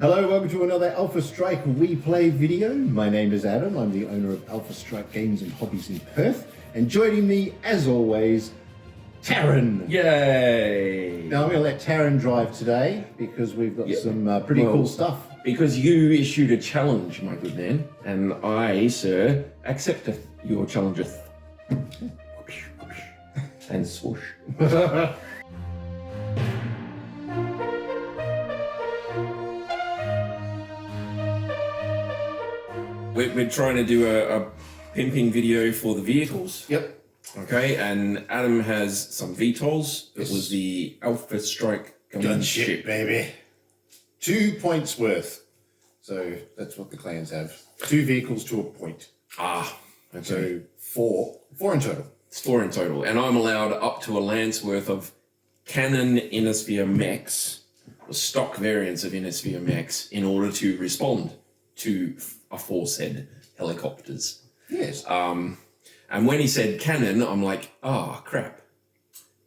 Hello, welcome to another Alpha Strike We Play video. My name is Adam. I'm the owner of Alpha Strike Games and Hobbies in Perth. And joining me, as always, Tarron. Yay! Now, I'm going to let Tarron drive today because we've got some pretty cool stuff. Because you issued a challenge, my good man, and I, sir, accepteth your challengeth. And swoosh. We're trying to do a pimping video for the vehicles. Yep. Okay, and Adam has some VTOLs. It was the Alpha Strike Gunship, baby. 2 points worth. So that's what the clans have. 2 vehicles to a point. Ah, okay. So four in total. It's 4 in total. And I'm allowed up to a lance worth of Canon Innosphere mechs, or stock variants of Innosphere mechs, in order to respond to aforesaid helicopters. Yes. And when he said Canon, I'm like, oh, crap.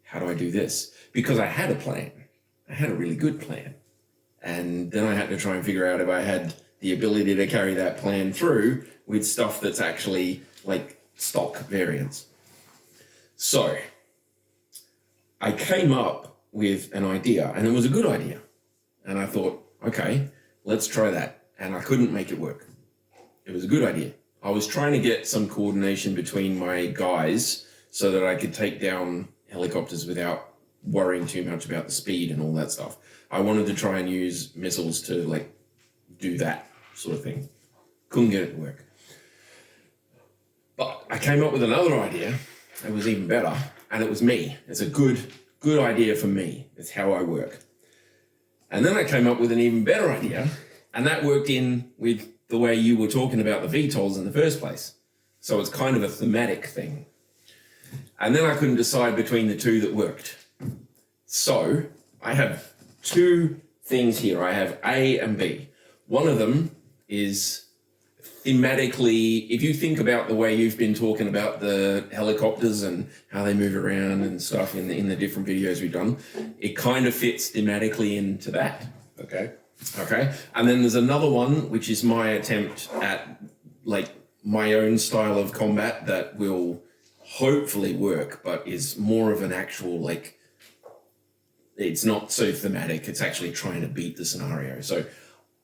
How do I do this? Because I had a plan. I had a really good plan. And then I had to try and figure out if I had the ability to carry that plan through with stuff that's actually like stock variants. So I came up with an idea, and it was a good idea. And I thought, okay, let's try that. And I couldn't make it work. It was a good idea. I was trying to get some coordination between my guys so that I could take down helicopters without worrying too much about the speed and all that stuff. I wanted to try and use missiles to like do that sort of thing. Couldn't get it to work. But I came up with another idea that was even better, and it was me. It's a good idea for me. It's how I work. And then I came up with an even better idea, and that worked in with the way you were talking about the VTOLs in the first place. So it's kind of a thematic thing. And then I couldn't decide between the two that worked. So I have 2 things here. I have A and B. One of them is thematically, if you think about the way you've been talking about the helicopters and how they move around and stuff in the different videos we've done, it kind of fits thematically into that. Okay, and then there's another one, which is my attempt at like my own style of combat that will hopefully work, but is more of an actual like, it's not so thematic, it's actually trying to beat the scenario. So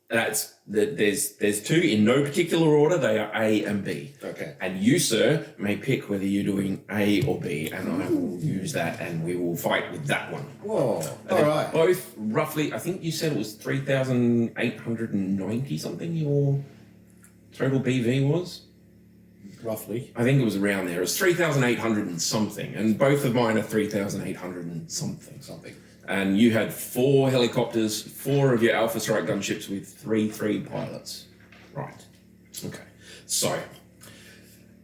there's 2 in no particular order. They are A and B. Okay. And you, sir, may pick whether you're doing A or B, and I will use that, and we will fight with that one. Whoa. All right. Both roughly, I think you said it was 3,890 something your total BV was? Roughly. I think it was around there. It was 3,800 and something, and both of mine are 3,800 and something. And you had 4 helicopters, 4 of your Alpha Strike gunships with 3 pilots. Right. Okay. So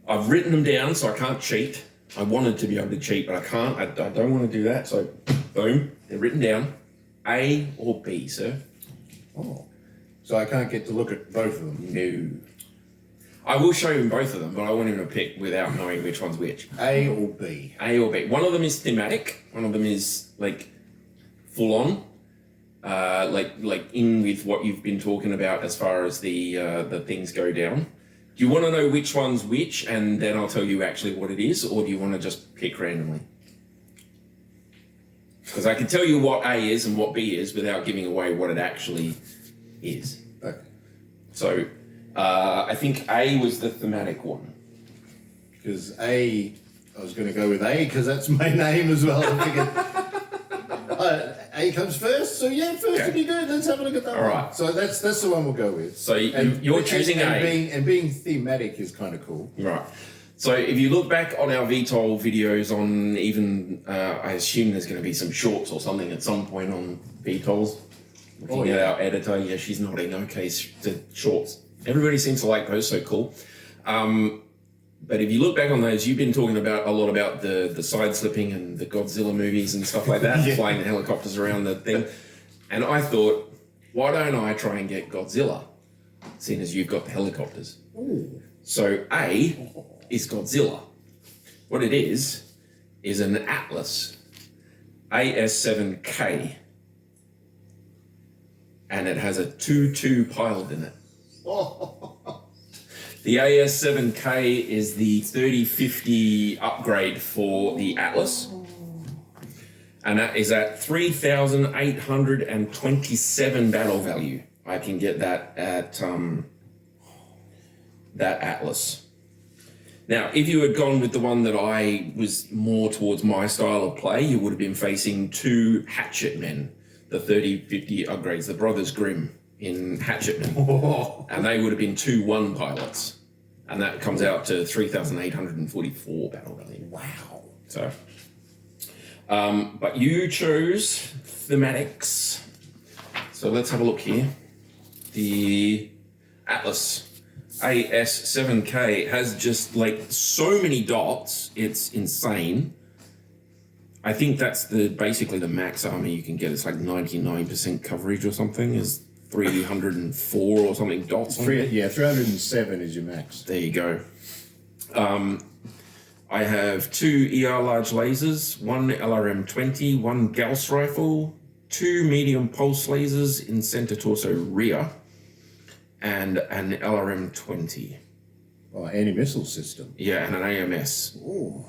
I've written them down so I can't cheat. I wanted to be able to cheat, but I can't. I don't want to do that. So boom, they're written down. A or B, sir? Oh. So I can't get to look at both of them? No. I will show him both of them, but I want him to pick without knowing which one's which. A or B? A or B. One of them is thematic. One of them is like full on, like in with what you've been talking about as far as the things go down. Do you want to know which one's which, and then I'll tell you actually what it is, or do you want to just pick randomly? Because I can tell you what A is and what B is without giving away what it actually is. Okay. So I think A was the thematic one. Because I was going to go with A because that's my name as well. I figured A comes first, so yeah, first would be good. Let's have a look at that one. Right. So that's the one we'll go with. So you're choosing A. And being thematic is kind of cool. Right. So if you look back on our VTOL videos on even, I assume there's going to be some shorts or something at some point on VTOLs. Looking at our editor, yeah, she's nodding. Okay, the shorts. Everybody seems to like those, so cool. But if you look back on those, you've been talking about a lot about the side slipping and the Godzilla movies and stuff like that, flying the helicopters around the thing. And I thought, why don't I try and get Godzilla, seeing as you've got the helicopters? Ooh. So A is Godzilla. What it is an Atlas AS7K. and it has a 2-2 pilot in it. Oh. The AS7K is the 3050 upgrade for the Atlas, and that is at 3,827 battle value. I can get that at that Atlas. Now, if you had gone with the one that I was more towards my style of play, you would have been facing 2 Hatchet Men, the 3050 upgrades, the Brothers Grimm in Hatchet Men. Oh. And they would have been 2 1 pilots. And that comes out to 3,844 battle value. Wow. So, but you chose Thematics. So let's have a look here. The Atlas AS7K has just like so many dots, it's insane. I think that's basically the max armor you can get. It's like 99% coverage or something, is 304 or something dots. 307 is your max. There you go. I have 2 ER large lasers, 1 LRM-20, 1 Gauss rifle, 2 medium pulse lasers in center torso rear, and an LRM-20. Oh, anti-missile system. Yeah, and an AMS. Ooh.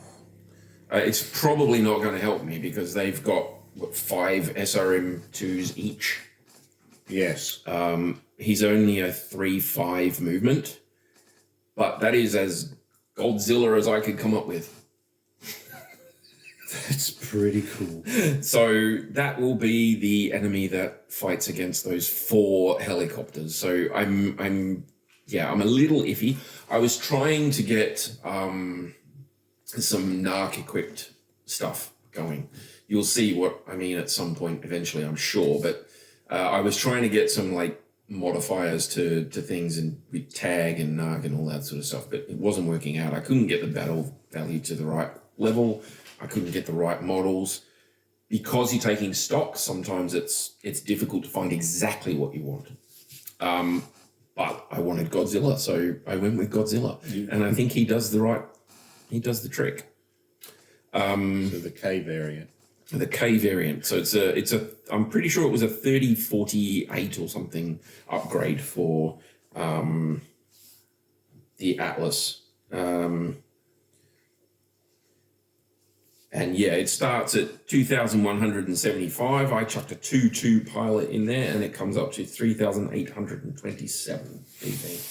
It's probably not going to help me because they've got 5 SRM-2s each. Yes. He's only a 3-5 movement, but that is as Godzilla as I could come up with. That's pretty cool. So that will be the enemy that fights against those 4 helicopters. So I'm a little iffy. I was trying to get some NARC equipped stuff going. You'll see what I mean at some point eventually, I'm sure. But I was trying to get some like modifiers to things and with tag and NARC and all that sort of stuff, but it wasn't working out. I couldn't get the battle value to the right level. I couldn't get the right models. Because you're taking stock, sometimes it's difficult to find exactly what you want. But I wanted Godzilla, so I went with Godzilla. Yeah. And I think he does the trick. So the K variant. The K variant. So it's a I'm pretty sure it was a 3048 or something upgrade for the Atlas. And yeah, it starts at 2,175. I chucked a 2-2 pilot in there, and it comes up to 3,827 BV.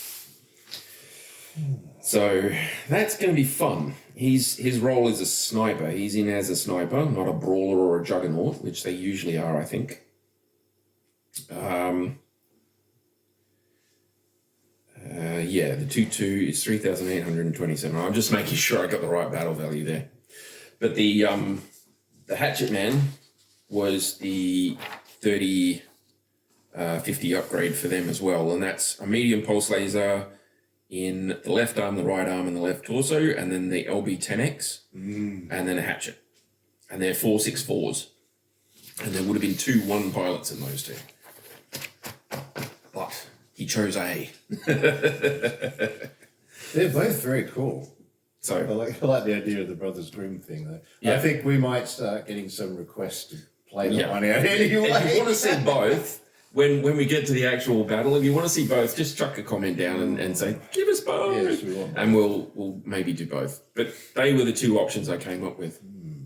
So that's going to be fun. His role is a sniper. He's in as a sniper, not a brawler or a juggernaut, which they usually are, I think. Yeah, the 2-2 is 3,827. I'm just making sure I got the right battle value there. But the Hatchet Man was the 3050 upgrade for them as well, and that's a medium pulse laser in the left arm, the right arm, and the left torso, and then the LB-10X, and then a hatchet. And they're 4.64s. And there would have been 2-1 pilots in those 2. But he chose A. They're both very cool. So I like the idea of the Brothers Grimm thing, though. Yeah. I think we might start getting some requests to play that one out If anyway. you want to see both, when we get to the actual battle, if you want to see both, just chuck a comment down and say, give us both. Yes, we want both. And we'll maybe do both. But they were the 2 options I came up with.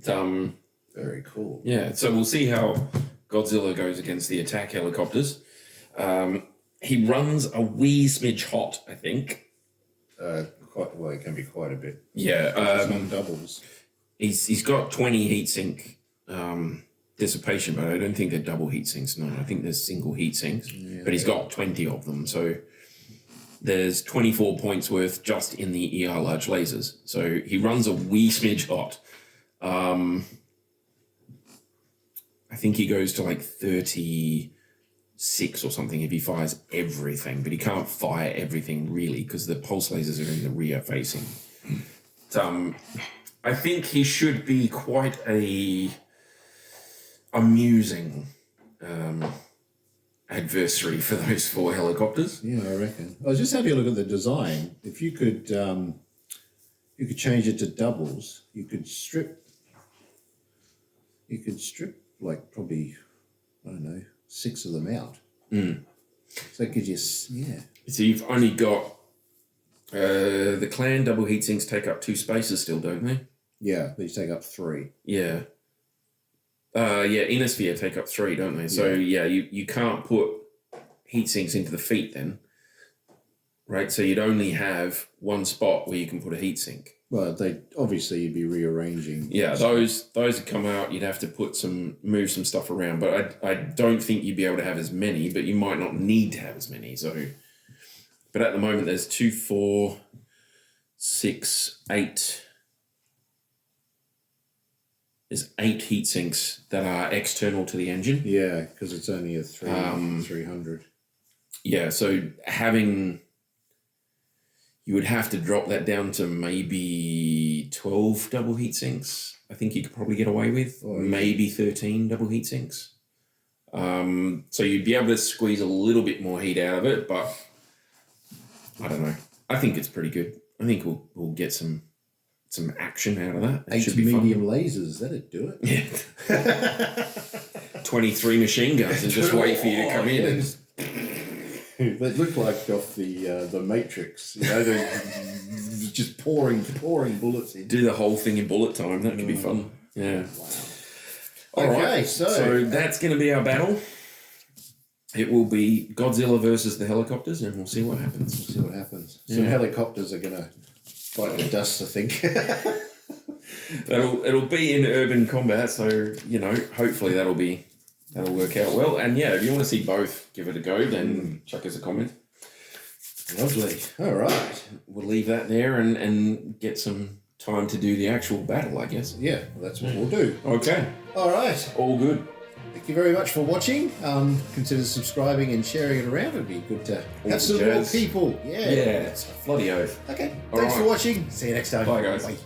Very cool. Yeah, so we'll see how Godzilla goes against the attack helicopters. He runs a wee smidge hot, I think. It can be quite a bit. Yeah. It's on doubles. He's got 20 heat-sink dissipation, but I don't think they're double heat sinks. No, I think there's single heat sinks. Yeah, but he's got 20 of them, so there's 24 points worth just in the ER large lasers. So he runs a wee smidge hot. I think he goes to like 36 or something if he fires everything, but he can't fire everything really because the pulse lasers are in the rear facing. I think he should be quite a amusing adversary for those 4 helicopters. Yeah, I reckon. I was just having a look at the design. If you could change it to doubles, you could strip like probably, I don't know, 6 of them out. So it gives you, yeah. So you've only got the clan double heat sinks take up 2 spaces still, don't they? Yeah, these take up 3. Yeah. Inner sphere take up 3, don't they? So you can't put heat sinks into the feet then, right? So you'd only have one spot where you can put a heat sink. Well, obviously you'd be rearranging. Yeah, those would come out. You'd have to move some stuff around, but I don't think you'd be able to have as many. But you might not need to have as many. So, but at the moment there's 2, 4, 6, 8. There's 8 heat sinks that are external to the engine. Yeah, because it's only a 300. Yeah, so you would have to drop that down to maybe 12 double heat sinks. I think you could probably get away with, maybe 13 double heat sinks. So you'd be able to squeeze a little bit more heat out of it, but I don't know. I think it's pretty good. I think we'll get some action out of that. It 8 medium lasers, that'd do it. Yeah. 23 machine guns and just wait for you to come in. And... They look like off the Matrix, you know, they're just pouring bullets in. Do the whole thing in bullet time. That could be fun. Yeah. Wow. Okay, so that's going to be our battle. It will be Godzilla versus the helicopters, and we'll see what happens. Some helicopters are going to bite the dust, I think. It'll be in urban combat, so hopefully that'll work out well. And yeah, if you want to see both, give it a go, then chuck us a comment. Lovely. All right. We'll leave that there and get some time to do the actual battle, I guess. Yeah, that's what we'll do. Okay. All right. All good. Thank you very much for watching. Consider subscribing and sharing it around. It'd be good to have some more people. Yeah. Yeah, it's bloody oath. Okay. Thanks for watching. See you next time. Bye, guys. Bye.